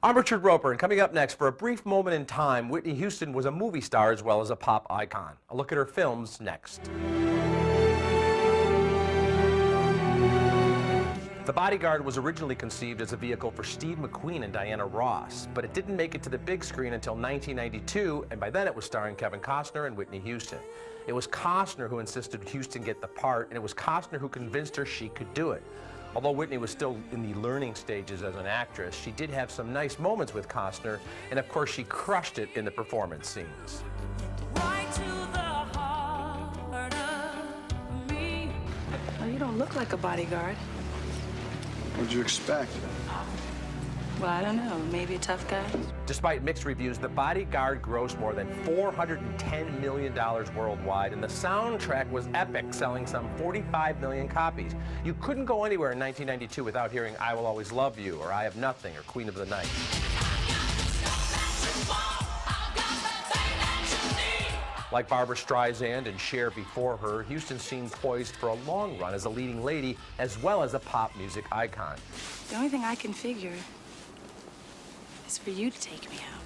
I'm Richard Roeper, and coming up next, for a brief moment in time, Whitney Houston was a movie star as well as a pop icon. A look at her films next. The Bodyguard was originally conceived as a vehicle for Steve McQueen and Diana Ross, but it didn't make it to the big screen until 1992, and by then it was starring Kevin Costner and Whitney Houston. It was Costner who insisted Houston get the part, and it was Costner who convinced her she could do it. Although Whitney was still in the learning stages as an actress, she did have some nice moments with Costner, and of course she crushed it in the performance scenes. Right to the heart of me. Well, you don't look like a bodyguard. What'd you expect? Well, I don't know. Maybe a tough guy? Despite mixed reviews, The Bodyguard grossed more than $410 million worldwide, and the soundtrack was epic, selling some 45 million copies. You couldn't go anywhere in 1992 without hearing I Will Always Love You, or I Have Nothing, or Queen of the Night. Like Barbra Streisand and Cher before her, Houston seemed poised for a long run as a leading lady as well as a pop music icon. The only thing I can figure is for you to take me out.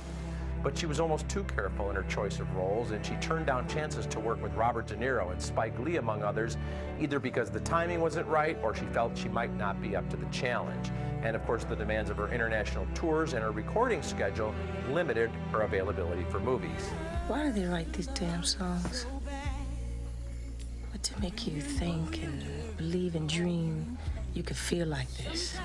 But she was almost too careful in her choice of roles, and she turned down chances to work with Robert De Niro and Spike Lee, among others, either because the timing wasn't right or she felt she might not be up to the challenge. And of course, the demands of her international tours and her recording schedule limited her availability for movies. Why do they write these damn songs? What to make you think and believe and dream you could feel like this?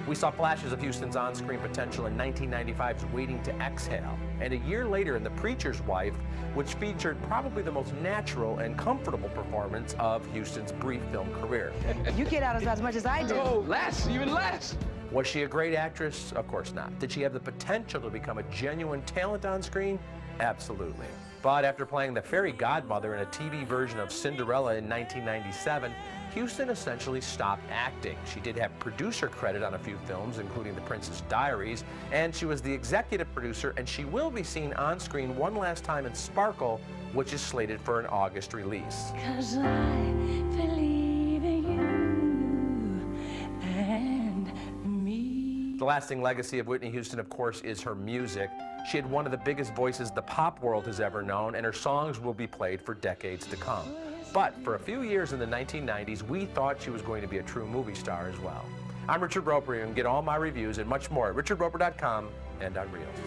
We saw flashes of Houston's on-screen potential in 1995's Waiting to Exhale, and a year later in The Preacher's Wife, which featured probably the most natural and comfortable performance of Houston's brief film career. You get out as much as I do. Oh, less, even less. Was she a great actress? Of course not. Did she have the potential to become a genuine talent on screen? Absolutely. But after playing the fairy godmother in a TV version of Cinderella in 1997, Houston essentially stopped acting. She did have producer credit on a few films, including The Princess Diaries, and she was the executive producer, and she will be seen on screen one last time in Sparkle, which is slated for an August release. 'Cause I believe in you and me. The lasting legacy of Whitney Houston, of course, is her music. She had one of the biggest voices the pop world has ever known, and her songs will be played for decades to come. But for a few years in the 1990s, we thought she was going to be a true movie star as well. I'm Richard Roeper, and get all my reviews and much more at richardroeper.com and on Reels.